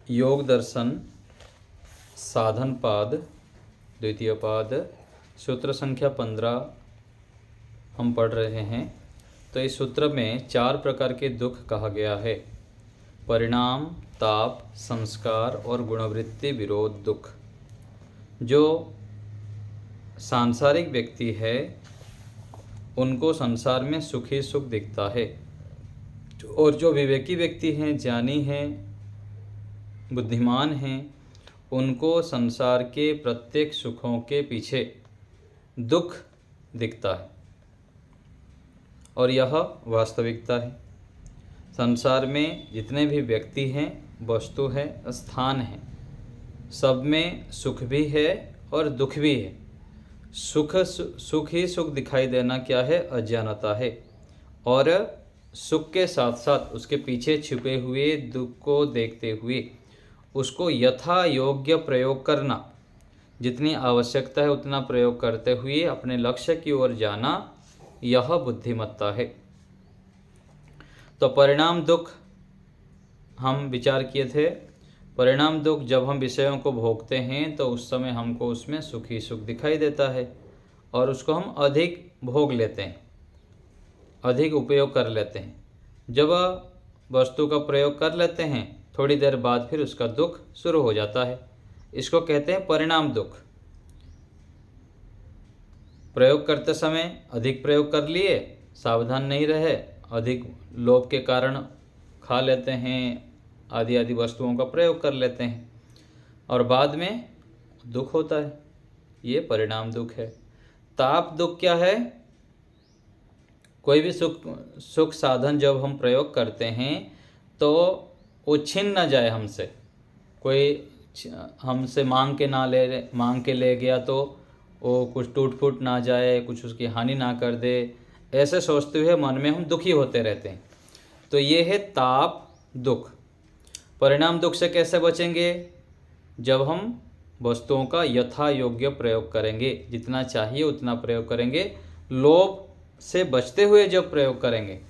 योग दर्शन साधन पाद द्वितीय पाद सूत्र संख्या 15 हम पढ़ रहे हैं। तो इस सूत्र में 4 प्रकार के दुख कहा गया है। परिणाम, ताप, संस्कार और गुणवृत्ति विरोध दुख। जो सांसारिक व्यक्ति है उनको संसार में सुख ही सुख दिखता है, और जो विवेकी व्यक्ति हैं, ज्ञानी हैं, बुद्धिमान हैं, उनको संसार के प्रत्येक सुखों के पीछे दुख दिखता है, और यह वास्तविकता है। संसार में जितने भी व्यक्ति हैं, वस्तु है, स्थान है, सब में सुख भी है और दुख भी है। सुख ही सुख दिखाई देना क्या है? अज्ञानता है। और सुख के साथ साथ उसके पीछे छिपे हुए दुख को देखते हुए उसको यथा योग्य प्रयोग करना, जितनी आवश्यकता है उतना प्रयोग करते हुए अपने लक्ष्य की ओर जाना, यह बुद्धिमत्ता है। तो परिणाम दुख हम विचार किए थे। परिणाम दुख जब हम विषयों को भोगते हैं तो उस समय हमको उसमें सुख ही सुख दिखाई देता है, और उसको हम अधिक भोग लेते हैं, अधिक उपयोग कर लेते हैं। जब वस्तु का प्रयोग कर लेते हैं, थोड़ी देर बाद फिर उसका दुख शुरू हो जाता है। इसको कहते हैं परिणाम दुख। प्रयोग करते समय अधिक प्रयोग कर लिए, सावधान नहीं रहे, अधिक लोभ के कारण खा लेते हैं, आदि आदि वस्तुओं का प्रयोग कर लेते हैं, और बाद में दुख होता है। ये परिणाम दुख है। ताप दुख क्या है? कोई भी सुख साधन जब हम प्रयोग करते हैं तो वो छीन न जाए हमसे। कोई हमसे मांग के ले गया तो वो कुछ टूट फूट ना जाए, कुछ उसकी हानि ना कर दे, ऐसे सोचते हुए मन में हम दुखी होते रहते हैं। तो ये है ताप दुख। परिणाम दुख से कैसे बचेंगे? जब हम वस्तुओं का यथा योग्य प्रयोग करेंगे, जितना चाहिए उतना प्रयोग करेंगे। लोभ से बचते हुए जब प्रयोग करेंगे,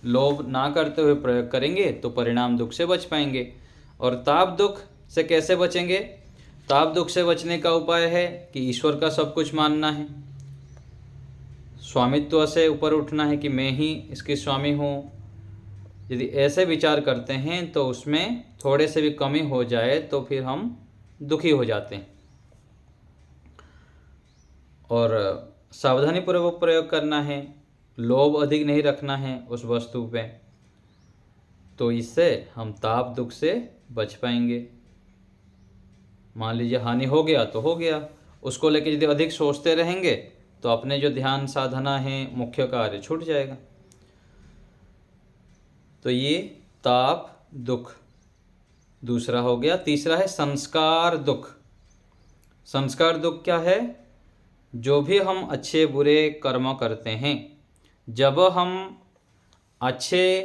लोभ ना करते हुए प्रयोग करेंगे, तो परिणाम दुख से बच पाएंगे। और ताप दुख से कैसे बचेंगे? ताप दुख से बचने का उपाय है कि ईश्वर का सब कुछ मानना है, स्वामित्व से ऊपर उठना है कि मैं ही इसकी स्वामी हूँ। यदि ऐसे विचार करते हैं तो उसमें थोड़े से भी कमी हो जाए तो फिर हम दुखी हो जाते हैं। और सावधानी पूर्वक प्रयोग करना है, लोभ अधिक नहीं रखना है उस वस्तु पे, तो इससे हम ताप दुख से बच पाएंगे। मान लीजिए हानि हो गया तो हो गया, उसको लेकर यदि अधिक सोचते रहेंगे तो अपने जो ध्यान साधना है, मुख्य कार्य छूट जाएगा। तो ये ताप दुख दूसरा हो गया। तीसरा है संस्कार दुख। संस्कार दुख क्या है? जो भी हम अच्छे बुरे कर्म करते हैं, जब हम अच्छे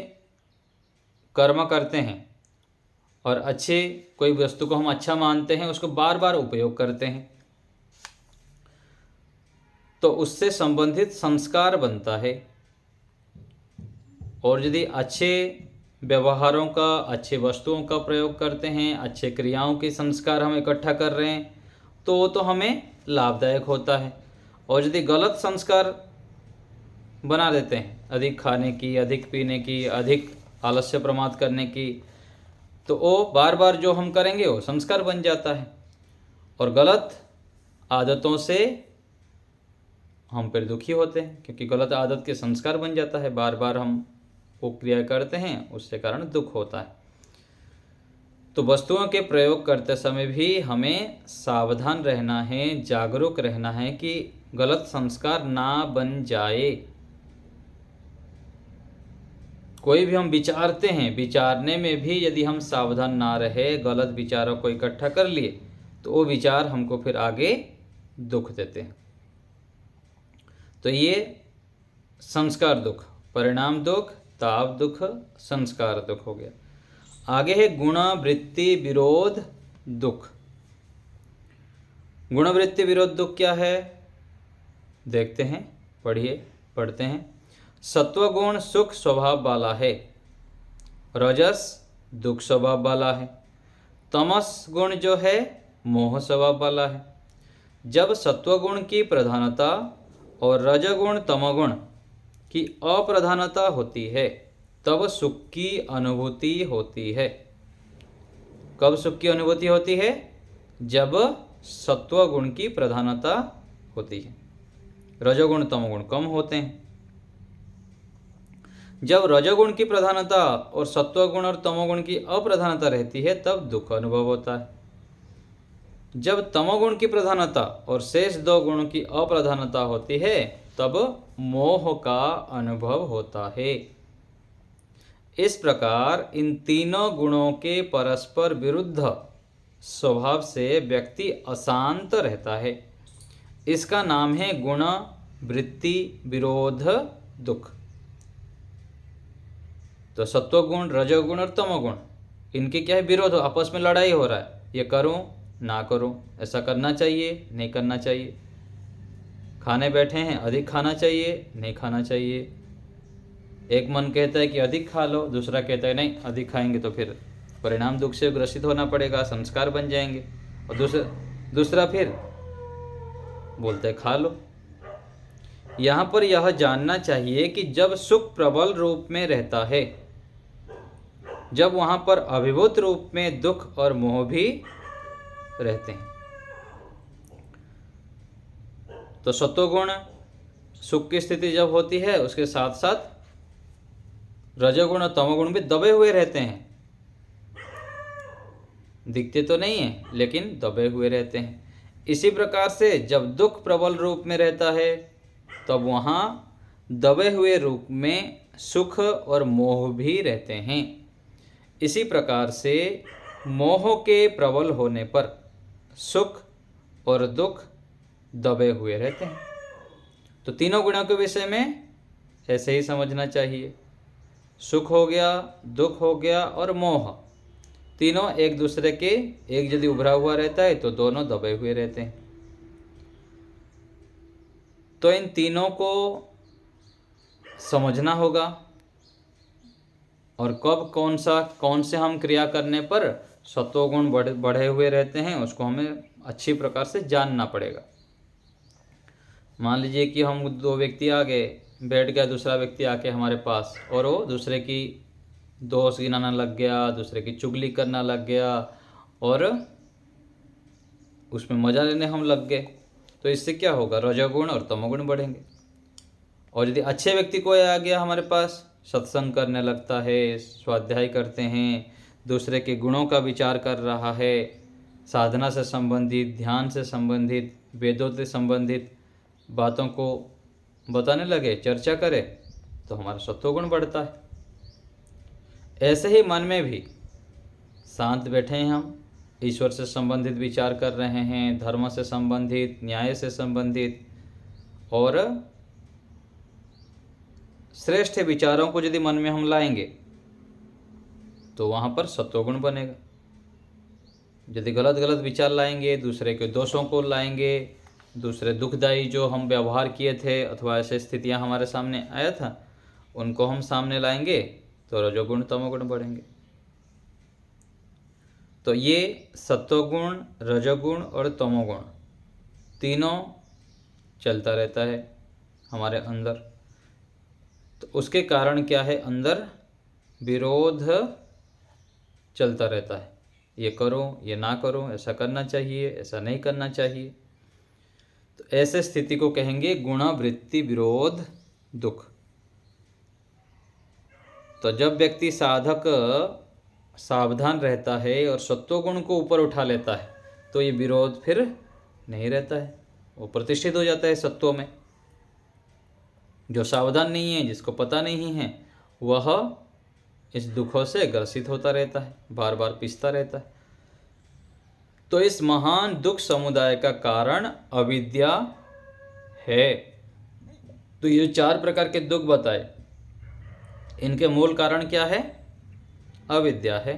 कर्म करते हैं और अच्छे कोई वस्तु को हम अच्छा मानते हैं, उसको बार बार उपयोग करते हैं, तो उससे संबंधित संस्कार बनता है। और यदि अच्छे व्यवहारों का, अच्छे वस्तुओं का प्रयोग करते हैं, अच्छे क्रियाओं के संस्कार हम इकट्ठा कर रहे हैं, तो हमें लाभदायक होता है। और यदि गलत संस्कार बना देते हैं, अधिक खाने की, अधिक पीने की, अधिक आलस्य प्रमाद करने की, तो वो बार बार जो हम करेंगे वो संस्कार बन जाता है, और गलत आदतों से हम फिर दुखी होते हैं, क्योंकि गलत आदत के संस्कार बन जाता है। बार बार हम वो क्रिया करते हैं, उससे कारण दुख होता है। तो वस्तुओं के प्रयोग करते समय भी हमें सावधान रहना है, जागरूक रहना है कि गलत संस्कार ना बन जाए। कोई भी हम विचारते हैं, विचारने में भी यदि हम सावधान ना रहे, गलत विचारों को इकट्ठा कर लिए, तो वो विचार हमको फिर आगे दुख देते हैं। तो ये संस्कार दुख, परिणाम दुख, ताप दुख, संस्कार दुख हो गया। आगे है गुणवृत्ति विरोध दुख। गुणवृत्ति विरोध दुख क्या है? देखते हैं, पढ़ते हैं। सत्वगुण सुख स्वभाव वाला है, रजस दुख स्वभाव वाला है, तमस गुण जो है मोह स्वभाव वाला है। जब सत्वगुण की प्रधानता और रजगुण तमगुण की अप्रधानता होती है तब सुख की अनुभूति होती है। कब सुख की अनुभूति होती है? जब सत्वगुण की प्रधानता होती है, रजोगुण तमोगुण कम होते हैं। जब रजोगुण की प्रधानता और सत्वगुण और तमोगुण की अप्रधानता रहती है तब दुख अनुभव होता है। जब तमोगुण की प्रधानता और शेष दो गुणों की अप्रधानता होती है तब मोह का अनुभव होता है। इस प्रकार इन तीनों गुणों के परस्पर विरुद्ध स्वभाव से व्यक्ति अशांत रहता है। इसका नाम है गुण वृत्ति विरोध दुख। तो सत्वगुण, रजोगुण और तमोगुण, इनके क्या है? विरोध, आपस में लड़ाई हो रहा है। ये करूं ना करूं, ऐसा करना चाहिए नहीं करना चाहिए, खाने बैठे हैं अधिक खाना चाहिए नहीं खाना चाहिए। एक मन कहता है कि अधिक खा लो, दूसरा कहता है नहीं अधिक खाएंगे तो फिर परिणाम दुख से ग्रसित होना पड़ेगा, संस्कार बन जाएंगे। और दूसरा फिर बोलते है खा लो। यहाँ पर यह जानना चाहिए कि जब सुख प्रबल रूप में रहता है, जब वहाँ पर अभिभूत रूप में दुख और मोह भी रहते हैं। तो सत्वगुण सुख की स्थिति जब होती है उसके साथ साथ रजोगुण और तमोगुण भी दबे हुए रहते हैं। दिखते तो नहीं है लेकिन दबे हुए रहते हैं। इसी प्रकार से जब दुख प्रबल रूप में रहता है तब वहाँ दबे हुए रूप में सुख और मोह भी रहते हैं। इसी प्रकार से मोह के प्रबल होने पर सुख और दुख दबे हुए रहते हैं। तो तीनों गुणों के विषय में ऐसे ही समझना चाहिए। सुख हो गया, दुख हो गया और मोह, तीनों एक दूसरे के, एक यदि उभरा हुआ रहता है तो दोनों दबे हुए रहते हैं। तो इन तीनों को समझना होगा और कब कौन से हम क्रिया करने पर सत्वगुण बढ़े हुए रहते हैं उसको हमें अच्छी प्रकार से जानना पड़ेगा। मान लीजिए कि हम दो व्यक्ति आ गए, बैठ गया दूसरा व्यक्ति आके हमारे पास और वो दूसरे की दोष गिनाना लग गया, दूसरे की चुगली करना लग गया और उसमें मजा लेने हम लग गए। तो इससे क्या होगा? रजोगुण और तमोगुण बढ़ेंगे। और यदि अच्छे व्यक्ति कोई आ गया हमारे पास, सत्संग करने लगता है, स्वाध्याय करते हैं, दूसरे के गुणों का विचार कर रहा है, साधना से संबंधित, ध्यान से संबंधित, वेदों से संबंधित बातों को बताने लगे, चर्चा करे, तो हमारा सत्वगुण बढ़ता है। ऐसे ही मन में भी शांत बैठे हैं हम, ईश्वर से संबंधित विचार कर रहे हैं, धर्म से संबंधित, न्याय से संबंधित और श्रेष्ठ विचारों को यदि मन में हम लाएंगे तो वहाँ पर सत्वगुण बनेगा। यदि गलत गलत विचार लाएंगे, दूसरे के दोषों को लाएंगे, दूसरे दुखदायी जो हम व्यवहार किए थे अथवा ऐसे स्थितियाँ हमारे सामने आया था उनको हम सामने लाएंगे तो रजोगुण तमोगुण बढ़ेंगे। तो ये सत्वगुण, रजोगुण और तमोगुण तीनों चलता रहता है हमारे अंदर। तो उसके कारण क्या है? अंदर विरोध चलता रहता है, ये करो ये ना करो, ऐसा करना चाहिए ऐसा नहीं करना चाहिए। तो ऐसे स्थिति को कहेंगे गुण वृत्ति विरोध दुख। तो जब व्यक्ति साधक सावधान रहता है और सत्वगुण को ऊपर उठा लेता है तो ये विरोध फिर नहीं रहता है, वो प्रतिष्ठित हो जाता है सत्व में। जो सावधान नहीं है, जिसको पता नहीं है, वह इस दुखों से ग्रसित होता रहता है, बार बार पिसता रहता है। तो इस महान दुख समुदाय का कारण अविद्या है। तो ये चार प्रकार के दुख बताए, इनके मूल कारण क्या है? अविद्या है।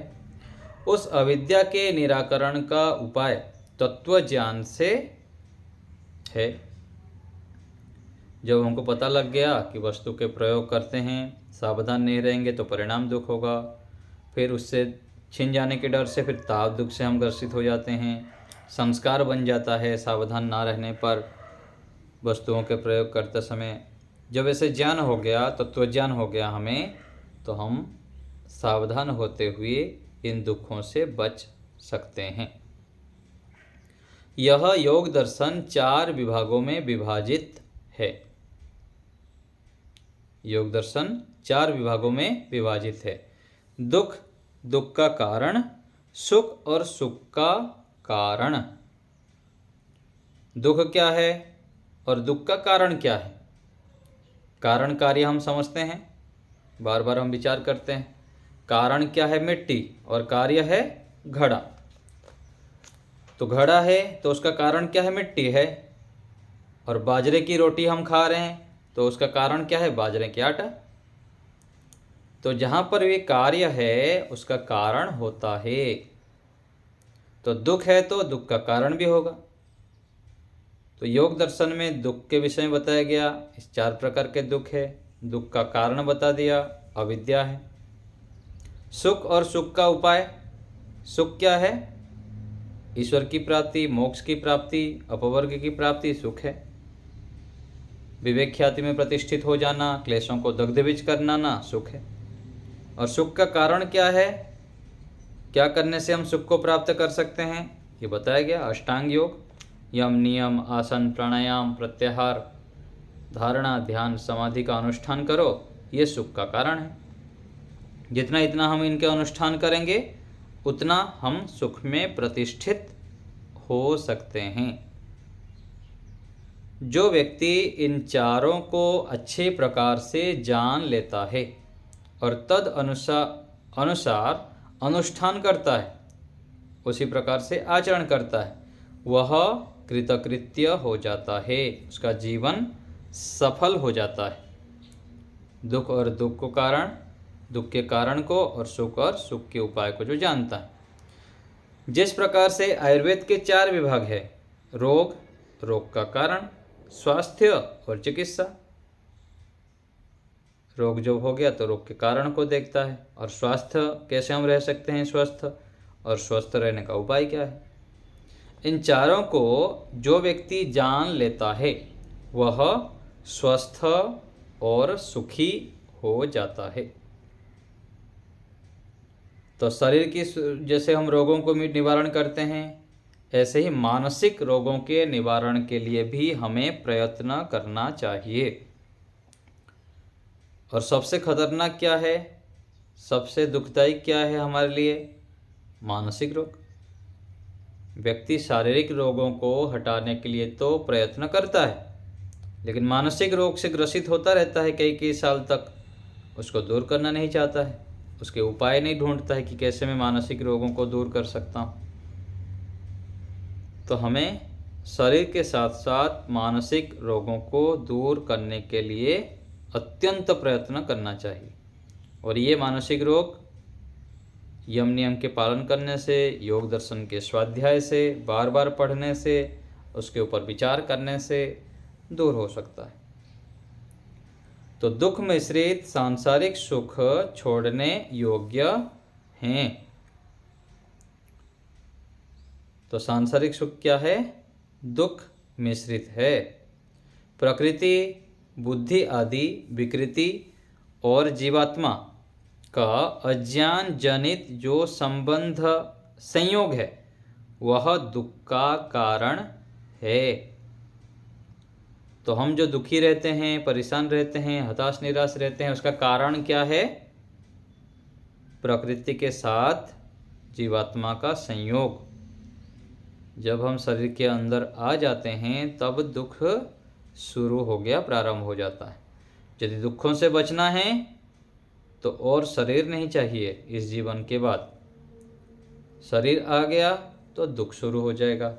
उस अविद्या के निराकरण का उपाय तत्व ज्ञान से है। जब हमको पता लग गया कि वस्तु के प्रयोग करते हैं, सावधान नहीं रहेंगे तो परिणाम दुख होगा, फिर उससे छिन जाने के डर से फिर ताप दुख से हम ग्रसित हो जाते हैं। संस्कार बन जाता है सावधान ना रहने पर वस्तुओं के प्रयोग करते समय। जब ऐसे ज्ञान हो गया, तत्वज्ञान हो गया हमें, तो हम सावधान होते हुए इन दुखों से बच सकते हैं। यह योग दर्शन 4 विभागों में विभाजित है। योग दर्शन 4 विभागों में विभाजित है। दुख, दुख का कारण, सुख और सुख का कारण। दुख क्या है और दुख का कारण क्या है? कारण कार्य हम समझते हैं, बार बार हम विचार करते हैं। कारण क्या है? मिट्टी, और कार्य है घड़ा। तो घड़ा है तो उसका कारण क्या है? मिट्टी है। और बाजरे की रोटी हम खा रहे हैं तो उसका कारण क्या है? बाजरे के आटा। तो जहाँ पर ये कार्य है उसका कारण होता है। तो दुख है तो दुख का कारण भी होगा। तो योग दर्शन में दुख के विषय में बताया गया। इस 4 प्रकार के दुख है। दुख का कारण बता दिया, अविद्या है। सुख और सुख का उपाय। सुख क्या है? ईश्वर की प्राप्ति, मोक्ष की प्राप्ति, अपवर्ग की प्राप्ति सुख है। विवेक ख्याति में प्रतिष्ठित हो जाना, क्लेशों को दग्धविज करना ना सुख है। और सुख का कारण क्या है? क्या करने से हम सुख को प्राप्त कर सकते हैं? ये बताया गया। अष्टांग योग, यम, नियम, आसन, प्राणायाम, प्रत्याहार, धारणा, ध्यान, समाधि का अनुष्ठान करो, ये सुख का कारण है। जितना इतना हम इनके अनुष्ठान करेंगे उतना हम सुख में प्रतिष्ठित हो सकते हैं। जो व्यक्ति इन चारों को अच्छे प्रकार से जान लेता है और तद अनुसार अनुष्ठान करता है, उसी प्रकार से आचरण करता है, वह कृतकृत्य हो जाता है, उसका जीवन सफल हो जाता है। दुख और दुख को कारण, दुख के कारण को, और सुख के उपाय को जो जानता है। जिस प्रकार से आयुर्वेद के 4 विभाग है, रोग, रोग का कारण, स्वास्थ्य और चिकित्सा। रोग जब हो गया तो रोग के कारण को देखता है, और स्वास्थ्य कैसे हम रह सकते हैं स्वस्थ, और स्वस्थ रहने का उपाय क्या है। इन चारों को जो व्यक्ति जान लेता है वह स्वस्थ और सुखी हो जाता है। तो शरीर की जैसे हम रोगों को निवारण करते हैं, ऐसे ही मानसिक रोगों के निवारण के लिए भी हमें प्रयत्न करना चाहिए। और सबसे खतरनाक क्या है, सबसे दुखदायी क्या है हमारे लिए? मानसिक रोग। व्यक्ति शारीरिक रोगों को हटाने के लिए तो प्रयत्न करता है, लेकिन मानसिक रोग से ग्रसित होता रहता है कई साल तक। उसको दूर करना नहीं चाहता है, उसके उपाय नहीं ढूंढता है कि कैसे मैं मानसिक रोगों को दूर कर सकता हूँ। तो हमें शरीर के साथ साथ मानसिक रोगों को दूर करने के लिए अत्यंत प्रयत्न करना चाहिए। और ये मानसिक रोग यम नियम के पालन करने से, योग दर्शन के स्वाध्याय से, बार बार पढ़ने से, उसके ऊपर विचार करने से दूर हो सकता है। तो दुख मिश्रित सांसारिक सुख छोड़ने योग्य हैं। तो सांसारिक सुख क्या है? दुख मिश्रित है। प्रकृति, बुद्धि आदि विकृति और जीवात्मा का अज्ञान जनित जो संबंध संयोग है वह दुख का कारण है। तो हम जो दुखी रहते हैं, परेशान रहते हैं, हताश निराश रहते हैं, उसका कारण क्या है? प्रकृति के साथ जीवात्मा का संयोग। जब हम शरीर के अंदर आ जाते हैं तब दुख शुरू हो गया, प्रारंभ हो जाता है। यदि दुखों से बचना है तो और शरीर नहीं चाहिए इस जीवन के बाद। शरीर आ गया तो दुख शुरू हो जाएगा।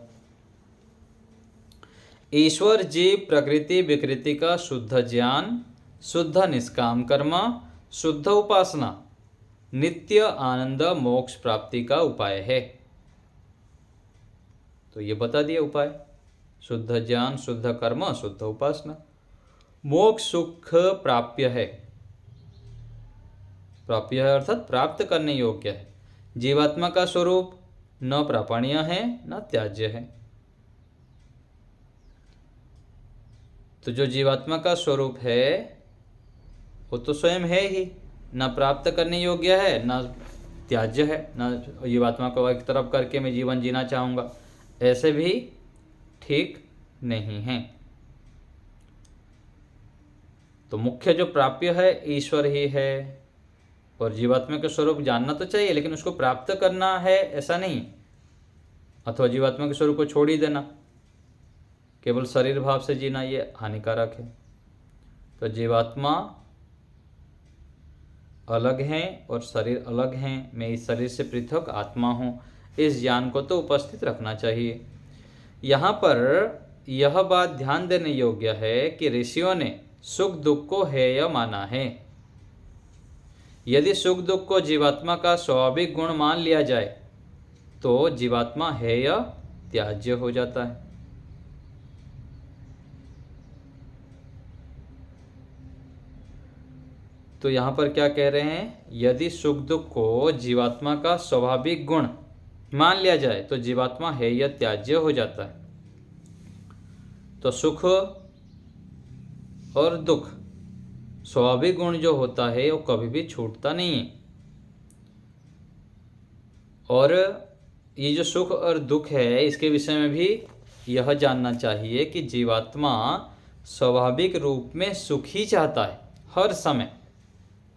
ईश्वर, जीव, प्रकृति, विकृति का शुद्ध ज्ञान, शुद्ध निष्काम कर्म, शुद्ध उपासना नित्य आनंद मोक्ष प्राप्ति का उपाय है। तो ये बता दिया उपाय। शुद्ध ज्ञान, शुद्ध कर्म, शुद्ध उपासना। मोक्ष सुख प्राप्य है। प्राप्य है अर्थात प्राप्त करने योग्य है। जीवात्मा का स्वरूप न प्रापणीय है न त्याज्य है। तो जो जीवात्मा का स्वरूप है वो तो स्वयं है ही, न प्राप्त करने योग्य है न त्याज्य है, न जीवात्मा को एक तरफ करके मैं जीवन जीना चाहूँगा, ऐसे भी ठीक नहीं है। तो मुख्य जो प्राप्य है ईश्वर ही है, और जीवात्मा के स्वरूप जानना तो चाहिए लेकिन उसको प्राप्त करना है ऐसा नहीं, अथवा जीवात्मा के स्वरूप को छोड़ ही देना, केवल शरीर भाव से जीना ये हानिकारक है। तो जीवात्मा अलग हैं और शरीर अलग हैं, मैं इस शरीर से पृथक आत्मा हूँ, इस ज्ञान को तो उपस्थित रखना चाहिए। यहाँ पर यह बात ध्यान देने योग्य है कि ऋषियों ने सुख दुख को हेय माना है। यदि सुख दुख को जीवात्मा का स्वाभाविक गुण मान लिया जाए तो जीवात्मा हेय त्याज्य हो जाता है। तो यहाँ पर क्या कह रहे हैं, यदि सुख दुख को जीवात्मा का स्वाभाविक गुण मान लिया जाए तो जीवात्मा हेय त्याज्य हो जाता है। तो सुख और दुख स्वाभाविक गुण जो होता है वो कभी भी छूटता नहीं है। और ये जो सुख और दुख है इसके विषय में भी यह जानना चाहिए कि जीवात्मा स्वाभाविक रूप में सुख ही चाहता है।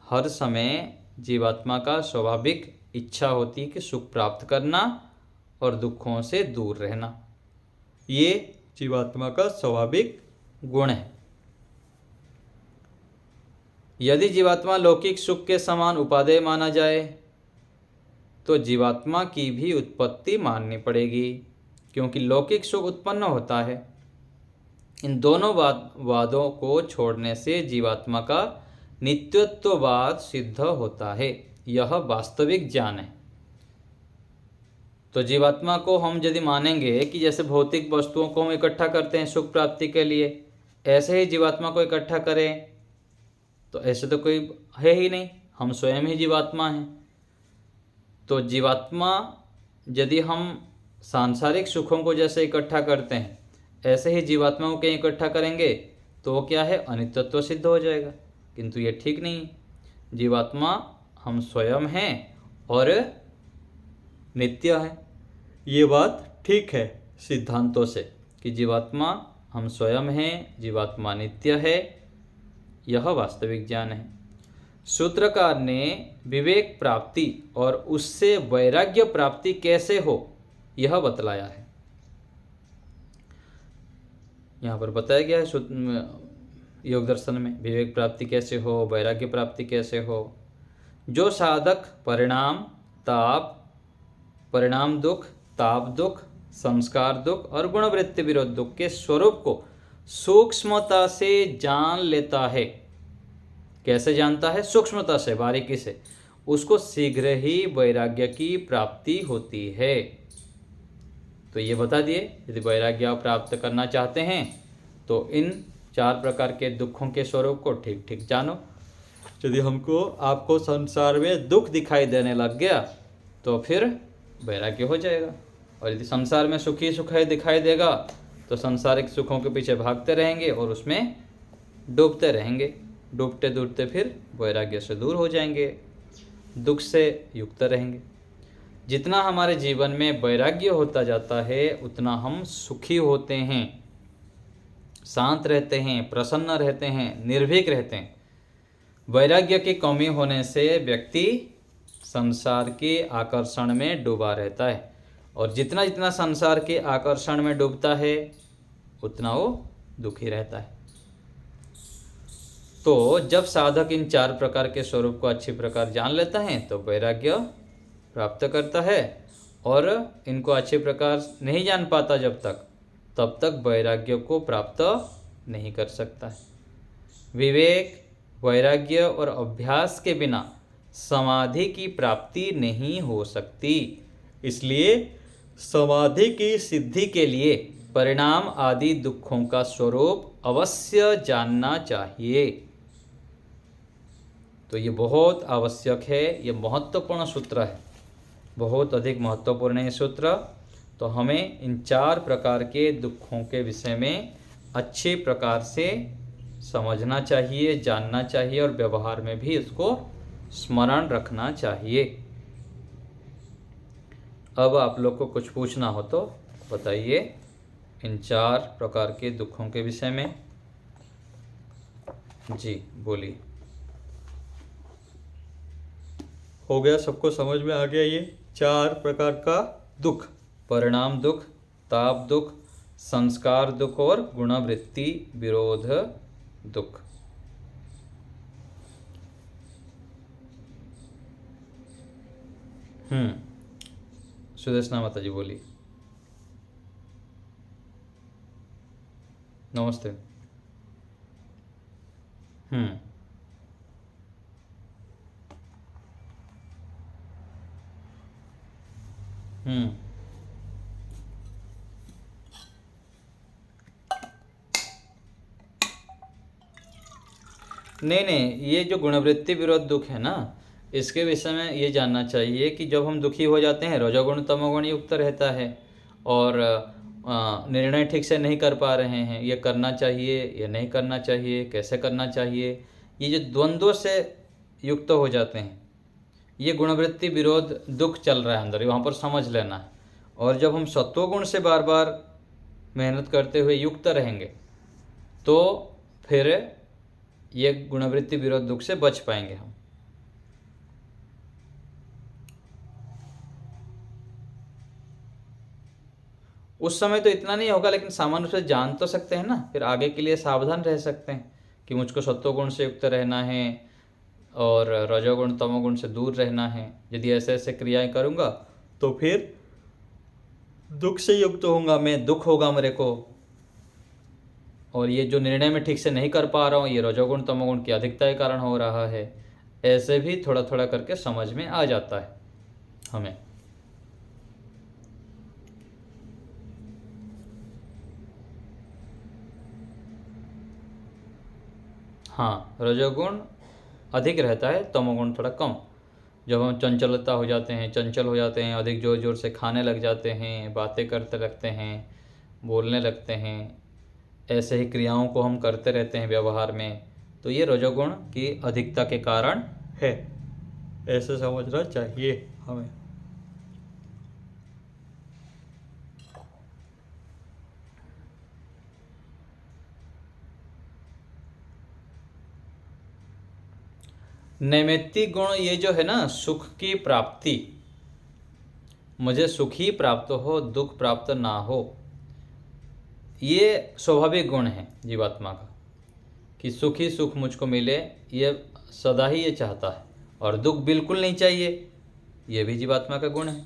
हर समय जीवात्मा का स्वाभाविक इच्छा होती है कि सुख प्राप्त करना और दुखों से दूर रहना, ये जीवात्मा का स्वाभाविक गुण है। यदि जीवात्मा लौकिक सुख के समान उपादेय माना जाए तो जीवात्मा की भी उत्पत्ति माननी पड़ेगी, क्योंकि लौकिक सुख उत्पन्न होता है। इन दोनों वादों को छोड़ने से जीवात्मा का नित्यत्ववाद सिद्ध होता है, यह वास्तविक ज्ञान है। तो जीवात्मा को हम यदि मानेंगे कि जैसे भौतिक वस्तुओं को हम इकट्ठा करते हैं सुख प्राप्ति के लिए, ऐसे ही जीवात्मा को इकट्ठा करें तो ऐसे तो कोई है ही नहीं, हम स्वयं ही जीवात्मा हैं। तो जीवात्मा यदि हम सांसारिक सुखों को जैसे इकट्ठा करते हैं ऐसे ही जीवात्माओं को इकट्ठा करेंगे तो क्या है, अनित्यत्व सिद्ध हो जाएगा, किंतु ये ठीक नहीं। जीवात्मा हम स्वयं हैं और नित्य है, ये बात ठीक है सिद्धांतों से कि जीवात्मा हम स्वयं हैं, जीवात्मा नित्य है, यह वास्तविक ज्ञान है। सूत्रकार ने विवेक प्राप्ति और उससे वैराग्य प्राप्ति कैसे हो यह बतलाया है। यहाँ पर बताया गया है योग दर्शन में विवेक प्राप्ति कैसे हो, वैराग्य प्राप्ति कैसे हो। जो साधक परिणाम दुख, ताप दुख, संस्कार दुख और गुणवृत्ति विरोध दुख के स्वरूप को सूक्ष्मता से जान लेता है। कैसे जानता है? सूक्ष्मता से, बारीकी से, उसको शीघ्र ही वैराग्य की प्राप्ति होती है। तो ये बता दिए, यदि वैराग्य प्राप्त करना चाहते हैं तो इन 4 प्रकार के दुखों के स्वरूप को ठीक ठीक जानो। यदि आपको संसार में दुख दिखाई देने लग गया तो फिर वैराग्य हो जाएगा, और यदि संसार में सुख ही सुख है दिखाई देगा तो संसारिक सुखों के पीछे भागते रहेंगे और उसमें डूबते रहेंगे। डूबते डूबते फिर वैराग्य से दूर हो जाएंगे, दुख से युक्त रहेंगे। जितना हमारे जीवन में वैराग्य होता जाता है उतना हम सुखी होते हैं, शांत रहते हैं, प्रसन्न रहते हैं, निर्भीक रहते हैं। वैराग्य की कमी होने से व्यक्ति संसार के आकर्षण में डूबा रहता है, और जितना जितना संसार के आकर्षण में डूबता है उतना वो दुखी रहता है। तो जब साधक इन 4 प्रकार के स्वरूप को अच्छी प्रकार जान लेता है तो वैराग्य प्राप्त करता है, और इनको अच्छे प्रकार नहीं जान पाता तब तक वैराग्य को प्राप्त नहीं कर सकता है। विवेक, वैराग्य और अभ्यास के बिना समाधि की प्राप्ति नहीं हो सकती। इसलिए समाधि की सिद्धि के लिए परिणाम आदि दुखों का स्वरूप अवश्य जानना चाहिए। तो ये बहुत आवश्यक है, ये महत्वपूर्ण सूत्र है। बहुत अधिक महत्वपूर्ण है ये सूत्र। तो हमें इन 4 प्रकार के दुखों के विषय में अच्छे प्रकार से समझना चाहिए, जानना चाहिए और व्यवहार में भी इसको स्मरण रखना चाहिए। अब आप लोग को कुछ पूछना हो तो बताइए इन 4 प्रकार के दुखों के विषय में। जी बोलिए। हो गया, सबको समझ में आ गया ये 4 प्रकार का दुख? परिणाम दुख, ताप दुख, संस्कार दुख और गुणवृत्ति विरोध दुख। सुदेशना माता जी बोलिए। नमस्ते। नहीं, ये जो गुणवृत्ति विरोध दुख है ना, इसके विषय में ये जानना चाहिए कि जब हम दुखी हो जाते हैं, रजोगुण तमोगुण युक्त रहता है और निर्णय ठीक से नहीं कर पा रहे हैं, ये करना चाहिए या नहीं करना चाहिए, कैसे करना चाहिए, ये जो द्वंद्व से युक्त हो जाते हैं, ये गुणवृत्ति विरोध दुख चल रहा है अंदर, वहाँ पर समझ लेना है। और जब हम सत्वगुण से बार बार मेहनत करते हुए युक्त रहेंगे तो फिर ये गुणवृत्ति विरोध दुख से बच पाएंगे हम। उस समय तो इतना नहीं होगा, लेकिन सामान्य रूप से जान तो सकते हैं ना, फिर आगे के लिए सावधान रह सकते हैं कि मुझको सत्वगुण से युक्त रहना है और रजोगुण तमोगुण से दूर रहना है। यदि ऐसे ऐसे क्रियाएं करूँगा तो फिर दुख से युक्त होऊंगा मैं, दुख होगा मेरे को। और ये जो निर्णय में ठीक से नहीं कर पा रहा हूँ, ये रजोगुण तमोगुण की अधिकता के कारण हो रहा है। ऐसे भी थोड़ा थोड़ा करके समझ में आ जाता है हमें। हाँ, रजोगुण अधिक रहता है, तमोगुण थोड़ा कम। जब हम चंचल हो जाते हैं, अधिक जोर जोर से खाने लग जाते हैं, बातें करते लगते हैं, बोलने लगते हैं, ऐसे ही क्रियाओं को हम करते रहते हैं व्यवहार में, तो ये रजोगुण की अधिकता के कारण है, ऐसे समझना चाहिए हमें। नैमित्तिक गुण ये जो है ना, सुख की प्राप्ति, मुझे सुख ही प्राप्त हो, दुख प्राप्त ना हो, ये स्वाभाविक गुण है जीवात्मा का कि सुख ही सुख मुझको मिले, ये सदा ही ये चाहता है। और दुख बिल्कुल नहीं चाहिए, ये भी जीवात्मा का गुण है,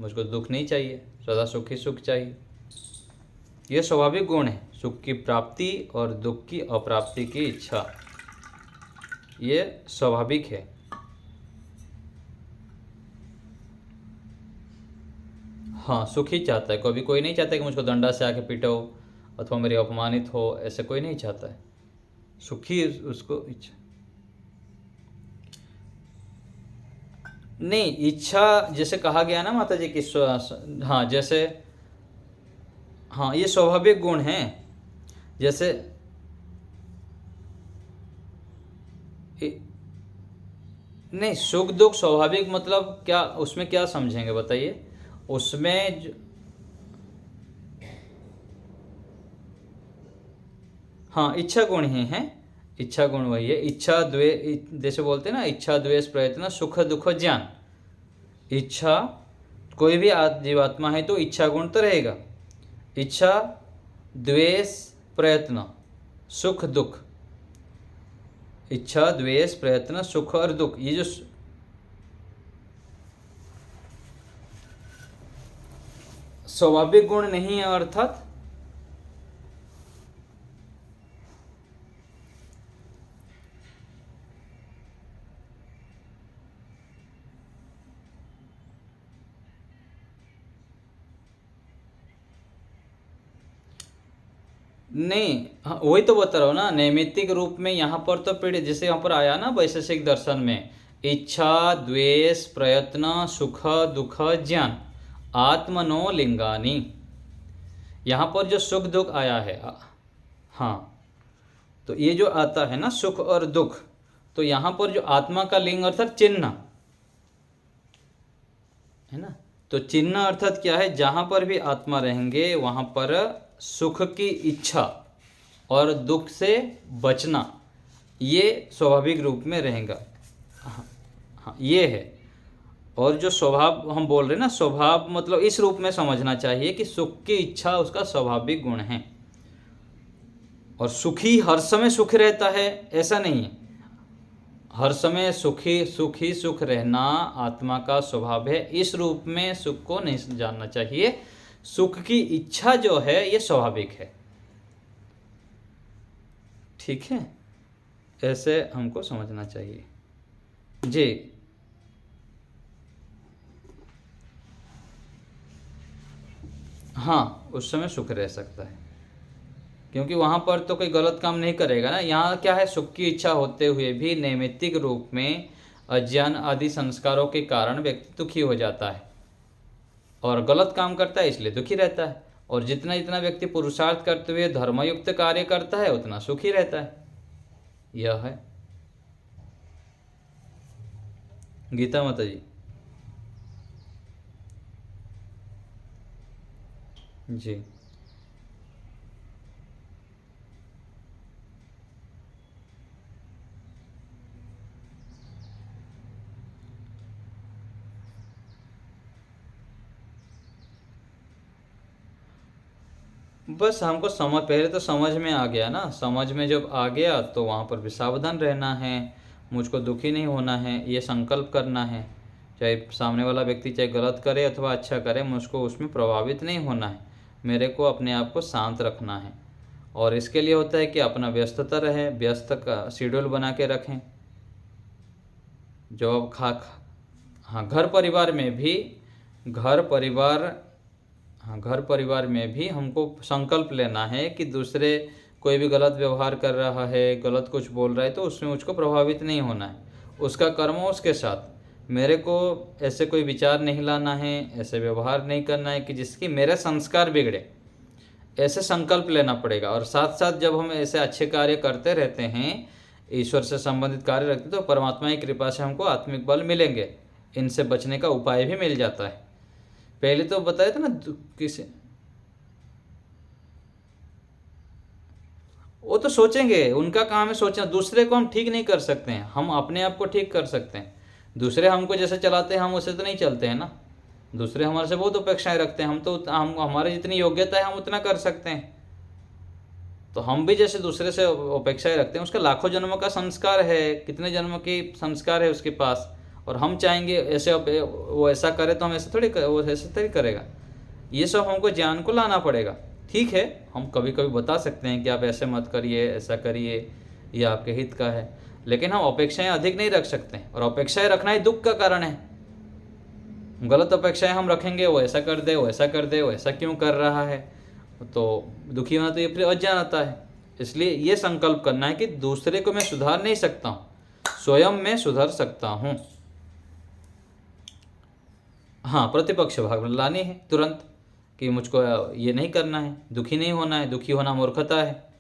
मुझको दुख नहीं चाहिए, सदा सुख ही सुख चाहिए। ये स्वाभाविक गुण है, सुख की प्राप्ति और दुख की अप्राप्ति की इच्छा, ये स्वाभाविक है। हाँ, सुख ही चाहता है, कभी कोई नहीं चाहता कि मुझको डंडा से आके पीटो अथवा मेरी अपमानित हो, ऐसे कोई नहीं चाहता है। सुखी उसको इच्छा नहीं, इच्छा जैसे कहा गया ना माता जी की, हाँ जैसे, हाँ ये स्वाभाविक गुण है। जैसे नहीं, सुख दुख स्वाभाविक मतलब क्या, उसमें क्या समझेंगे बताइए? उसमें हाँ इच्छा गुण ही है, इच्छा गुण वही है। इच्छा द्वेष, जैसे बोलते हैं ना, इच्छा द्वेष प्रयत्न सुख दुख ज्ञान। इच्छा, कोई भी जीवात्मा है तो इच्छा गुण तो रहेगा। इच्छा द्वेष प्रयत्न सुख दुख, इच्छा द्वेष प्रयत्न सुख और दुख, ये जो स्वाभाविक गुण नहीं है, अर्थात नहीं। हाँ वही तो बता रहा हूँ ना, नैमित्तिक रूप में यहाँ पर तो पीड़ित, जैसे यहाँ पर आया ना वैशेषिक दर्शन में, इच्छा, द्वेष, प्रयत्न, सुख, दुख, ज्ञान, आत्मनो लिंगानी। यहाँ पर जो सुख दुख आया है, हाँ, तो ये जो आता है ना सुख और दुख, तो यहाँ पर जो आत्मा का लिंग अर्थात चिन्ह है ना, तो चिन्ह अर्थात क्या है, जहाँ पर भी आत्मा रहेंगे वहाँ पर सुख की इच्छा और दुख से बचना ये स्वाभाविक रूप में रहेगा। हाँ, हाँ ये है। और जो स्वभाव हम बोल रहे हैं ना, स्वभाव मतलब इस रूप में समझना चाहिए कि सुख की इच्छा उसका स्वाभाविक गुण है। और सुखी हर समय सुख रहता है ऐसा नहीं है, हर समय सुखी सुख रहना आत्मा का स्वभाव है। इस रूप में सुख को नहीं जानना चाहिए। सुख की इच्छा जो है ये स्वाभाविक है। ठीक है, ऐसे हमको समझना चाहिए जी। हाँ, उस समय सुख रह सकता है क्योंकि वहाँ पर तो कोई गलत काम नहीं करेगा ना। यहाँ क्या है, सुख की इच्छा होते हुए भी नैमित्तिक रूप में अज्ञान आदि संस्कारों के कारण व्यक्ति दुखी हो जाता है और गलत काम करता है इसलिए दुखी रहता है। और जितना जितना व्यक्ति पुरुषार्थ करते हुए धर्मयुक्त कार्य करता है उतना सुखी रहता है। यह है गीता माता जी। जी बस हमको समझ, पहले तो समझ में आ गया ना, समझ में जब आ गया तो वहाँ पर भी सावधान रहना है, मुझको दुखी नहीं होना है, ये संकल्प करना है। चाहे सामने वाला व्यक्ति चाहे गलत करे अथवा अच्छा करे, मुझको उसमें प्रभावित नहीं होना है, मेरे को अपने आप को शांत रखना है। और इसके लिए होता है कि अपना व्यस्तता रहे, व्यस्त का शेड्यूल बना के रखें। जो अब हाँ घर परिवार में भी, घर परिवार हाँ घर परिवार में भी हमको संकल्प लेना है कि दूसरे कोई भी गलत व्यवहार कर रहा है, गलत कुछ बोल रहा है तो उसमें मुझको प्रभावित नहीं होना है। उसका कर्म उसके साथ, मेरे को ऐसे कोई विचार नहीं लाना है, ऐसे व्यवहार नहीं करना है कि जिसकी मेरे संस्कार बिगड़े, ऐसे संकल्प लेना पड़ेगा। और साथ साथ जब हम ऐसे अच्छे कार्य करते रहते हैं, ईश्वर से संबंधित कार्य रखते, तो परमात्मा की कृपा से हमको आत्मिक बल मिलेंगे, इनसे बचने का उपाय भी मिल जाता है। पहले तो बताया था ना किसी, वो तो सोचेंगे, उनका काम है सोचना। दूसरे को हम ठीक नहीं कर सकते हैं, हम अपने आप को ठीक कर सकते हैं। दूसरे हमको जैसे चलाते हैं हम उससे तो नहीं चलते हैं ना। दूसरे हमारे से बहुत अपेक्षाएं रखते हैं, हम हमारे जितनी योग्यता है हम उतना कर सकते हैं। तो हम भी जैसे दूसरे से अपेक्षाएं रखते हैं, उसका लाखों जन्मों का संस्कार है, कितने जन्मों की संस्कार है उसके पास। और हम चाहेंगे ऐसे वो ऐसा करे तो हम ऐसे थोड़ी वो ऐसे थोड़ी करेगा। ये सब हमको ज्ञान को लाना पड़ेगा। ठीक है, हम कभी कभी बता सकते हैं कि आप ऐसे मत करिए, ऐसा करिए, ये आपके हित का है, लेकिन हम अपेक्षाएं अधिक नहीं रख सकते। और अपेक्षाएं रखना ही दुख का कारण है। गलत अपेक्षाएं हम रखेंगे, वो ऐसा कर दे, वो ऐसा कर दे, वो ऐसा क्यों कर रहा है, तो दुखी होना तो ये फिर अज्ञान आता है। इसलिए ये संकल्प करना है कि दूसरे को मैं सुधार नहीं सकता हूँ, स्वयं मैं सुधर सकता हूँ। हाँ, प्रतिपक्ष भाग में लानी है तुरंत कि मुझको ये नहीं करना है, दुखी नहीं होना है, दुखी होना मूर्खता है।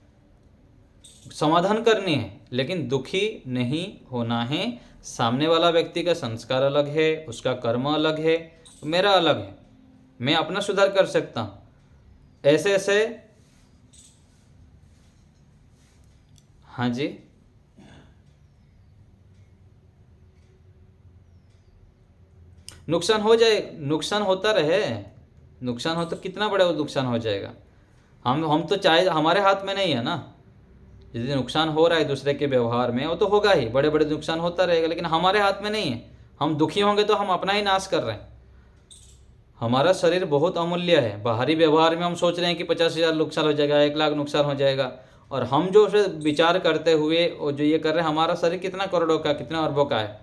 समाधान करनी है लेकिन दुखी नहीं होना है। सामने वाला व्यक्ति का संस्कार अलग है, उसका कर्म अलग है, मेरा अलग है, मैं अपना सुधार कर सकता हूँ। ऐसे ऐसे हाँ जी, नुकसान हो जाए, नुकसान होता रहे, नुकसान हो तो कितना बड़ा वो नुकसान हो जाएगा। हम तो चाहे, हमारे हाथ में नहीं है ना। यदि नुकसान हो रहा है दूसरे के व्यवहार में, वो तो होगा ही, बड़े बड़े नुकसान होता रहेगा, लेकिन हमारे हाथ में नहीं है। हम दुखी होंगे तो हम अपना ही नाश कर रहे हैं। हमारा शरीर बहुत अमूल्य है। बाहरी व्यवहार में हम सोच रहे हैं कि 50,000 नुकसान हो जाएगा, 1 लाख नुकसान हो जाएगा, और हम जो उसे विचार करते हुए और जो ये कर रहे हैं, हमारा शरीर कितना करोड़ों का, कितना अरबों का है।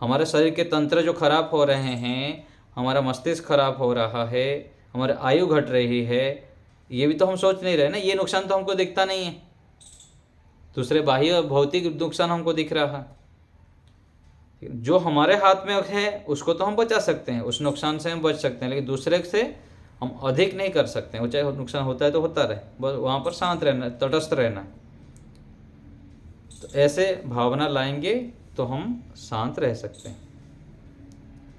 हमारे शरीर के तंत्र जो खराब हो रहे हैं, हमारा मस्तिष्क खराब हो रहा है, हमारी आयु घट रही है, ये भी तो हम सोच नहीं रहे ना। ये नुकसान तो हमको दिखता नहीं है, दूसरे बाह्य भौतिक नुकसान हमको दिख रहा है। जो हमारे हाथ में है उसको तो हम बचा सकते हैं, उस नुकसान से हम बच सकते हैं, लेकिन दूसरे से हम अधिक नहीं कर सकते हैं। वो चाहे नुकसान होता है तो होता रहे, बस वहाँ पर शांत रहना, तटस्थ रहना है। तो ऐसे भावना लाएंगे तो हम शांत रह सकते हैं।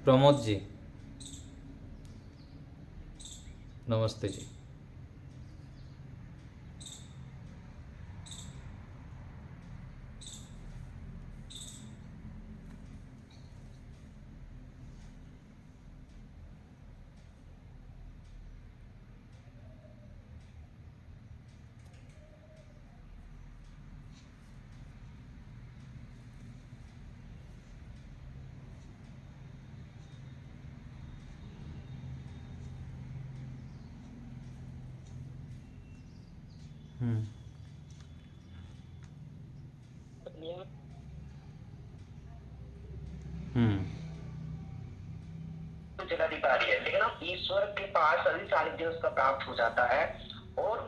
प्रमोद जी, नमस्ते जी। हम्म हम्म जलाधिकारी है, लेकिन अब ईश्वर के पास सभी सानिध्य उसका प्राप्त हो जाता है और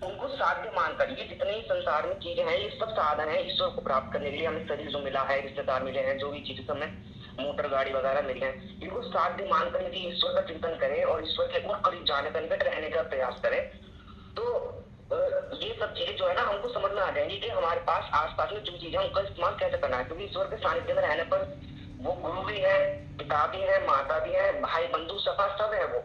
उनको साध्य मानकर ये जितने ही संसार में चीजें हैं ये सब साधन है ईश्वर को प्राप्त करने के लिए। हमें शरीर जो मिला है, रिश्तेदार मिले हैं, जो भी चीजें हमें मोटर गाड़ी वगैरह मिली है, इनको साध्य मानकर यदि ईश्वर का चिंतन करें और ईश्वर के और करीब जाने का, निकट रहने का प्रयास करें तो ये सब चीजें जो है ना हमको समझ में आ जाएंगी कि हमारे पास आसपास में जो चीजें उनका इस्तेमाल कैसे करना है। क्योंकि ईश्वर के सानिध्य में रहने पर वो गुरु भी है, पिता भी है, माता भी है, भाई बंधु सखा सब है वो।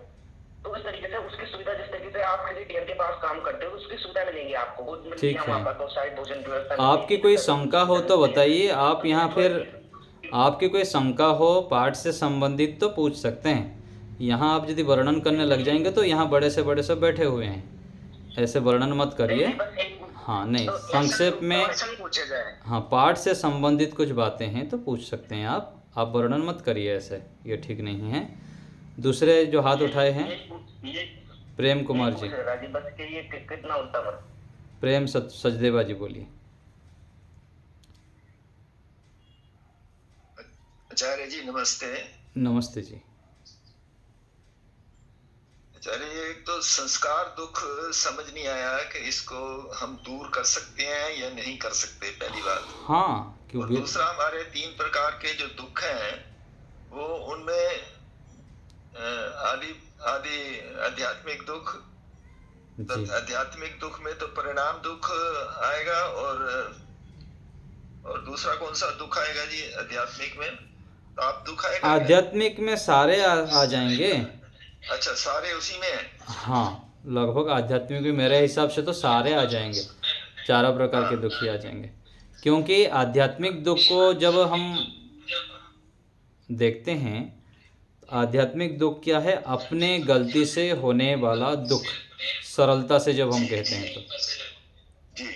तो इस तरीके से उसकी सुविधा, जिस तरीके से आप किसी डीएम के पास काम करते हो उसकी सुविधा मिलेंगी आपको, वो मिलती ठीक है है। वहाँ पर, बहुत सारी भोजन व्यवस्था आपकी कोई शंका हो तो बताइए। आप यहाँ फिर आपकी कोई शंका हो पाठ से संबंधित तो पूछ सकते हैं। यहाँ आप यदि वर्णन करने लग जाएंगे तो यहाँ बड़े से बड़े सब बैठे हुए हैं, ऐसे वर्णन मत करिए। हाँ नहीं, संक्षेप में। पूछा जाए। हाँ, पाठ से संबंधित कुछ बातें हैं तो पूछ सकते हैं आप वर्णन मत करिए ऐसे, ये ठीक नहीं है। दूसरे जो हाथ उठाए हैं, प्रेम कुमार जी, बस कि ये कितना उत्तम है। प्रेम सचदेवा जी बोलिए। आचार्य जी नमस्ते। नमस्ते जी। आचार्य, एक तो संस्कार दुख समझ नहीं आया कि इसको हम दूर कर सकते हैं या नहीं कर सकते, पहली बात। हाँ, क्यों और भी। दूसरा, हमारे 3 प्रकार के जो दुख हैं वो उनमें आदि आदि आध्यात्मिक दुख, तो जी, आध्यात्मिक दुख में तो परिणाम दुख आएगा, और दूसरा कौन सा दुख आएगा जी आध्यात्मिक में? आप दुख आएगा क्या? आध्यात्मिक में सारे आ जाएंगे। अच्छा, सारे उसी में है। हाँ, लगभग आध्यात्मिक में मेरे हिसाब से तो सारे आ जाएंगे, चारों प्रकार के हाँ। दुख ही आ जाएंगे। क्योंकि आध्यात्मिक दुख को जब हम देखते हैं, आध्यात्मिक दुख क्या है? अपने गलती से होने वाला दुख, सरलता से जब हम कहते हैं जी।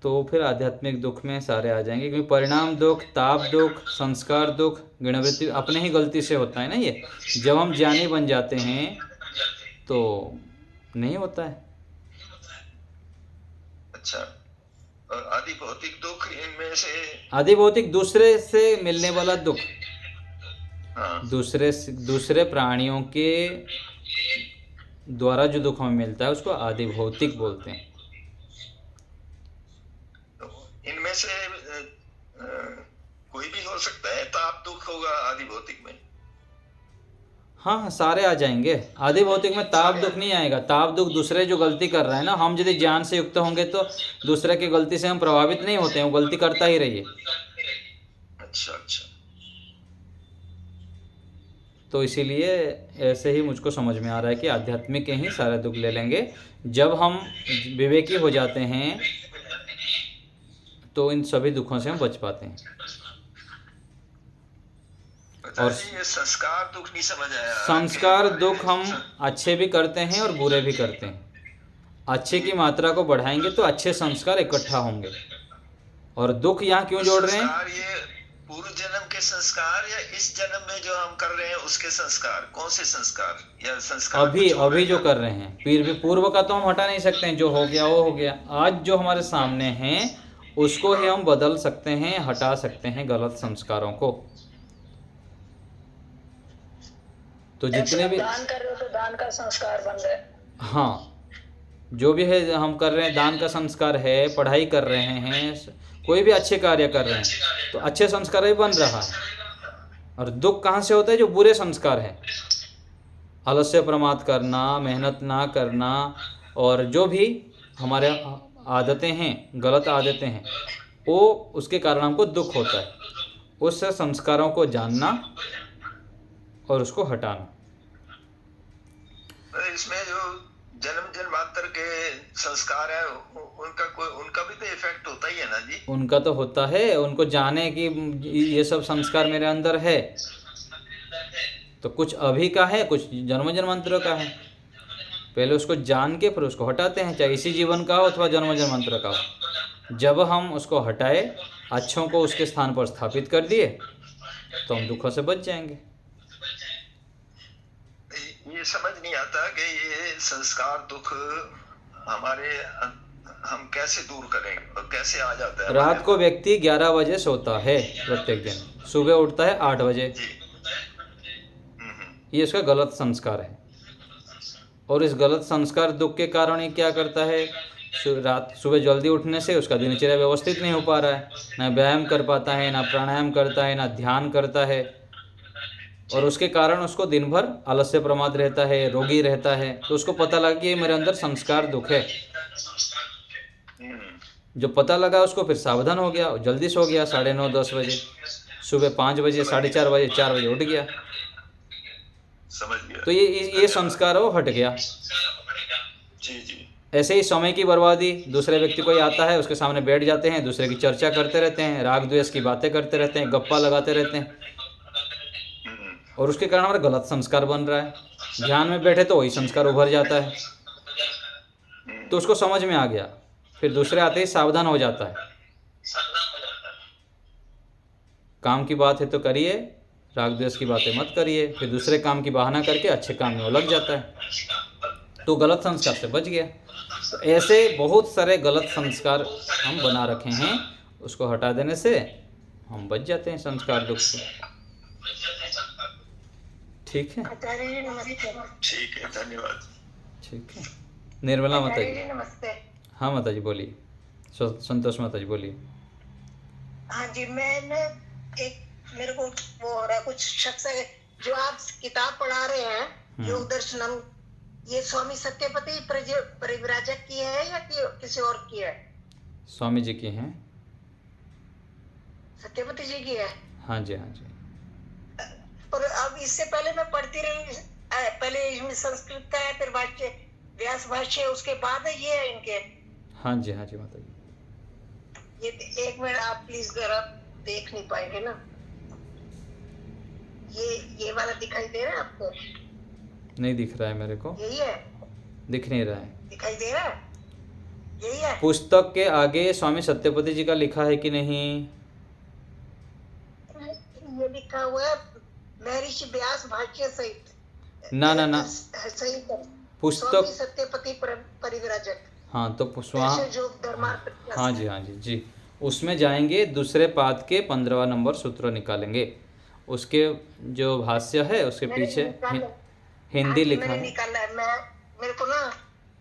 तो फिर आध्यात्मिक दुख में सारे आ जाएंगे। क्योंकि परिणाम दुख, ताप दुख, संस्कार दुख, गुणवृत्ति अपने ही गलती से होता है ना। ये जब हम ज्ञानी बन जाते हैं तो नहीं होता है। अच्छा, और आदि भौतिक दुख इनमें से? आदि भौतिक दूसरे से मिलने वाला दुख, हाँ। दूसरे प्राणियों के द्वारा जो दुख हमें मिलता है उसको आदि भौतिक बोलते हैं। तो इनमें से कोई भी हो सकता है, ताप दुख होगा आदि भौतिक में? हाँ, सारे आ जाएंगे। आदि भौतिक में ताप दुख नहीं आएगा। ताप दुख दूसरे जो गलती कर रहा है ना, हम यदि ज्ञान से युक्त होंगे तो दूसरे की गलती से हम प्रभावित नहीं होते हैं, वो गलती करता ही रहिए। अच्छा अच्छा। तो इसीलिए ऐसे ही मुझको समझ में आ रहा है कि आध्यात्मिक के ही सारे दुख ले लेंगे। जब हम विवेकी हो जाते हैं तो इन सभी दुखों से हम बच पाते हैं। और ये संस्कार दुख नहीं समझ आया। संस्कार दुख हम अच्छे भी करते हैं और बुरे भी करते हैं। अच्छे की मात्रा को बढ़ाएंगे तो अच्छे संस्कार इकट्ठा होंगे। और दुख यहाँ क्यों जोड़ रहे हैं? ये पूर्व जन्म के संस्कार या इस जन्म में जो हम कर रहे हैं उसके संस्कार? कौन से संस्कार या संस्कार? अभी जो कर रहे हैं, फिर भी पूर्व का तो हम हटा नहीं सकते हैं। जो हो गया वो हो गया। आज जो हमारे सामने हैं उसको ही हम बदल सकते हैं, हटा सकते हैं गलत संस्कारों को। तो जितने भी दान कर रहे हो तो दान का संस्कार बन रहा है। हाँ, जो भी है हम कर रहे हैं, दान का संस्कार है, पढ़ाई कर रहे हैं, कोई भी अच्छे कार्य कर रहे हैं तो अच्छे संस्कार ही बन रहा है। और दुख कहाँ से होता है? जो बुरे संस्कार है, आलस्य प्रमाद करना, मेहनत ना करना, और जो भी हमारे आदतें हैं, गलत आदतें हैं, वो उसके कारण हमको दुख होता है। उस संस्कारों को जानना और उसको हटाना। इसमें जो जन्म जन्मांतर के संस्कार है उनका भी तो इफेक्ट होता ही है ना जी? उनका तो होता है, उनको जाने कि ये सब संस्कार मेरे अंदर है, तो कुछ अभी का है, कुछ जन्म जन्मांतर का है। पहले उसको जान के फिर उसको हटाते हैं, चाहे इसी जीवन का हो अथवा जन्म जन्मांतर का हो। जब हम उसको हटाए, अच्छों को उसके स्थान पर स्थापित कर दिए, तो हम दुखों से बच जाएंगे। ये समझ नहीं आता कि ये संस्कार दुख हम कैसे दूर करें और कैसे आ जाता है? रात को व्यक्ति 11 बजे सोता है प्रत्येक दिन, सुबह उठता है 8 बजे। ये इसका गलत संस्कार है। और इस गलत संस्कार दुख के कारण ये क्या करता है? रात सुबह जल्दी उठने से उसका दिनचर्या व्यवस्थित नहीं हो पा रहा है, ना व्यायाम कर पाता है, ना प्राणायाम करता है, ना ध्यान करता है, और उसके कारण उसको दिन भर आलस्य प्रमाद रहता है, रोगी रहता है। तो उसको पता लगा कि ये मेरे अंदर संस्कार दुख है। जो पता लगा उसको फिर सावधान हो गया, जल्दी सो गया 9:30 10 बजे, सुबह 5 बजे 4:30 बजे 4 बजे उठ गया। समझ गया। तो ये संस्कार वो हट गया। जी जी। ऐसे ही समय की बर्बादी, दूसरे व्यक्ति कोई आता है, उसके सामने बैठ जाते हैं, दूसरे की चर्चा करते रहते हैं, राग द्वेष की बातें करते रहते हैं, गप्पा लगाते रहते हैं, और उसके कारण हमारा गलत संस्कार बन रहा है। ध्यान में बैठे तो वही संस्कार उभर जाता है। तो उसको समझ में आ गया, फिर दूसरे आते ही सावधान हो जाता है। काम की बात है तो करिए, राग द्वेष की बातें मत करिए। फिर दूसरे काम की बहाना करके अच्छे काम में वो लग जाता है, तो गलत संस्कार से बच गया। तो ऐसे बहुत सारे गलत संस्कार हम बना रखे हैं, उसको हटा देने से हम बच जाते हैं संस्कार दुख से। ठीक है, ठीक है, धन्यवाद। ठीक है। निर्मला माता जी। नमस्ते। हाँ माता जी बोलिए। संतोष माता जी बोलिए। हाँ जी, मैं मेरे को वो हो रहा है, कुछ शख्स है जो आप किताब पढ़ा रहे हैं योग दर्शनम, ये स्वामी सत्यपति परिव्राजक की है या किसी और की है? स्वामी जी की हैं। सत्यपति जी की है? हाँ जी, हाँ जी। पर अब इससे पहले मैं पढ़ती रही, पहले इसमें संस्कृत का है, फिर भाष्य व्यास भाष्य, उसके बाद ये है इनके। हाँ जी, हाँ जी माता जी। ये एक मिनट आप प्लीज, अगर आप देख नहीं पाएंगे ना, ये वाला दिखाई दे रहा है आपको? नहीं दिख रहा है मेरे को। यही है? दिख नहीं रहा है। दिखाई दे रहा है? यही है? पुस्तक के आगे स्वामी सत्यपति जी का लिखा है कि नहीं? ये लिखा हुआ है महर्षि व्यास भाष्य सहित। ना ना ना, सहित पुस्तक स्वामी सत्यपति परिव्राजक। हाँ तो जो धर्मार्थ। हाँ जी, हाँ जी जी, उसमें जाएंगे, दूसरे पाद के 15वां नंबर सूत्र निकालेंगे। उसके जो भाष्य है उसके पीछे हिंदी लिखा है। निकाला है मैं, मेरे को ना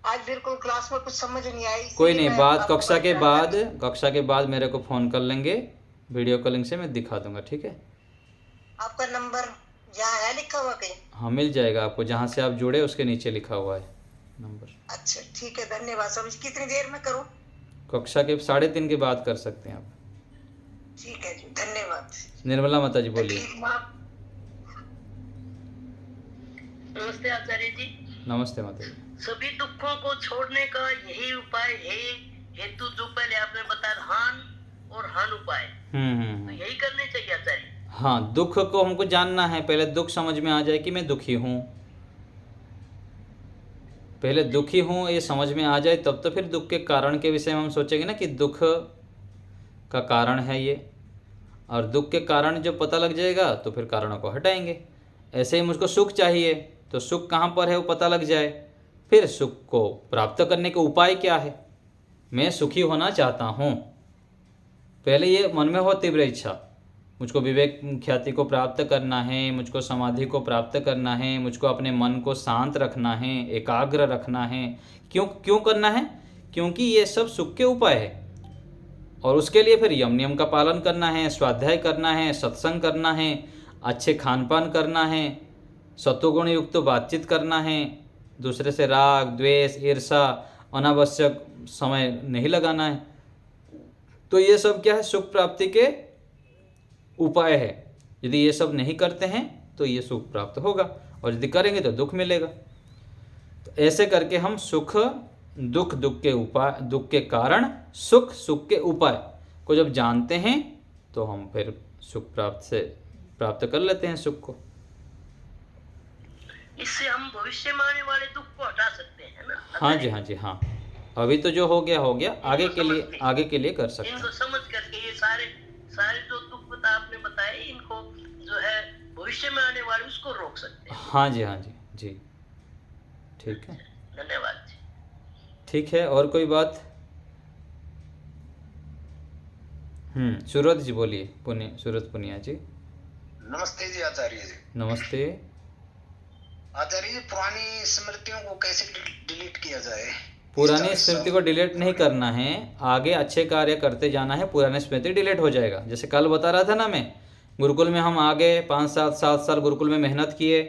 आज बिल्कुल क्लास में कुछ समझ नहीं आई। कोई नहीं, बात कक्षा के बाद मेरे को फ़ोन कर लेंगे, वीडियो कॉलिंग से मैं दिखा दूंगा। ठीक है? आपका नंबर यहाँ है लिखा हुआ कहीं? हाँ मिल जाएगा आपको, जहाँ से आप जुड़े उसके नीचे लिखा हुआ है नंबर। अच्छा ठीक है, धन्यवाद। समझ कितनी देर में करूँ? कक्षा के 3:30 के बाद कर सकते हैं आप। ठीक है जी, धन्यवाद। निर्मला माता जी बोलिए। नमस्ते आचार्य जी। नमस्ते माता जी। सभी दुखों को छोड़ने का यही उपाय है, हेतु जो पहले आपने बताया, हान और हान उपाय, तो यही करने चाहिए आचार्य? हाँ, दुख को हमको जानना है, पहले दुख समझ में आ जाए कि मैं दुखी हूँ, पहले दुखी हूँ ये समझ में आ जाए, तब तो फिर दुख के कारण के विषय में हम सोचेंगे ना कि दुख का कारण है ये, और दुख के कारण जब पता लग जाएगा तो फिर कारणों को हटाएंगे। ऐसे ही मुझको सुख चाहिए, तो सुख कहाँ पर है वो पता लग जाए, फिर सुख को प्राप्त करने के उपाय क्या है। मैं सुखी होना चाहता हूँ, पहले ये मन में हो तीव्र इच्छा, मुझको विवेक ख्याति को प्राप्त करना है, मुझको समाधि को प्राप्त करना है, मुझको अपने मन को शांत रखना है, एकाग्र रखना है। क्यों क्यों करना है? क्योंकि ये सब सुख के उपाय है। और उसके लिए फिर यम नियम का पालन करना है, स्वाध्याय करना है, सत्संग करना है, अच्छे खान पान करना है, सत्वगुण युक्त बातचीत करना है, दूसरे से राग द्वेष ईर्षा अनावश्यक समय नहीं लगाना है। तो ये सब क्या है? सुख प्राप्ति के उपाय है। यदि ये सब नहीं करते हैं तो ये सुख प्राप्त होगा, और यदि करेंगे तो दुख मिलेगा। तो ऐसे करके हम सुख दुख, दुख के उपाय, दुख के कारण, सुख सुख के उपाय को जब जानते हैं तो हम फिर सुख प्राप्त कर लेते हैं सुख को। इससे हम भविष्य में आने वाले दुख को हटा सकते हैं ना? हाँ जी, हाँ जी, हाँ। अभी तो जो हो गया, आगे के लिए कर सकते हैं। इनको समझ करके ये सारे जो दुख आपने बताए, इनको जो है भविष्य में आने वाले उसको रोक सकते हैं। हाँ जी, हाँ जी, जी, ठीक है, धन्यवाद जी। ठीक है। और कोई बात? सूरज जी बोलिए, सूरज पुनिया जी। नमस्ते जी आचार्य जी। नमस्ते आचार्य जी, पुरानी स्मृतियों को कैसे डिलीट किया जाए? पुरानी स्मृति को डिलीट नहीं करना है, आगे अच्छे कार्य करते जाना है, पुरानी स्मृति डिलीट हो जाएगा। जैसे कल बता रहा था ना मैं, गुरुकुल में हम आगे 5-7 साल गुरुकुल में मेहनत किए,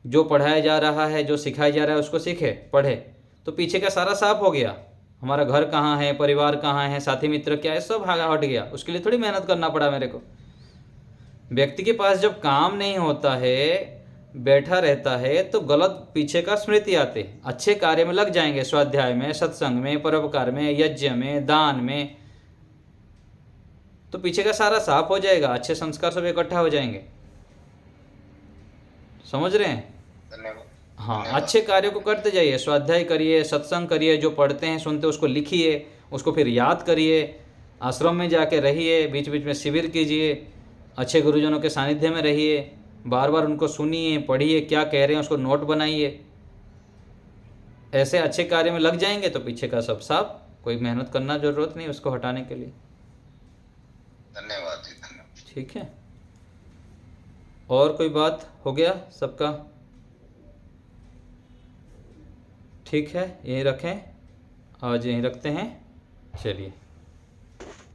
जो पढ़ाया जा रहा है, जो सिखाया जा रहा है उसको सीखे, पढ़े, तो पीछे का सारा साफ हो गया। हमारा घर कहाँ है, परिवार कहाँ है, साथी मित्र क्या है, सब हट गया। उसके लिए थोड़ी मेहनत करना पड़ा मेरे को। व्यक्ति के पास जब काम नहीं होता है, बैठा रहता है, तो गलत पीछे का स्मृति आते। अच्छे कार्य में लग जाएंगे, स्वाध्याय में, सत्संग में, परोपकार में, यज्ञ में, दान में, तो पीछे का सारा साफ हो जाएगा, अच्छे संस्कार सब इकट्ठा हो जाएंगे। समझ रहे हैं? हाँ, अच्छे कार्यों को करते जाइए, स्वाध्याय करिए, सत्संग करिए, जो पढ़ते हैं सुनते उसको लिखिए, उसको फिर याद करिए, आश्रम में जाके रहिए, बीच बीच में शिविर कीजिए, अच्छे गुरुजनों के सानिध्य में रहिए, बार बार उनको सुनिए, पढ़िए, क्या कह रहे हैं उसको नोट बनाइए। ऐसे अच्छे कार्य में लग जाएंगे तो पीछे का सब साफ, कोई मेहनत करना जरूरत नहीं उसको हटाने के लिए। धन्यवाद जी, धन्यवाद। ठीक है, और कोई बात? हो गया सबका? ठीक है, यहीं रखें, आज यहीं रखते हैं। चलिए।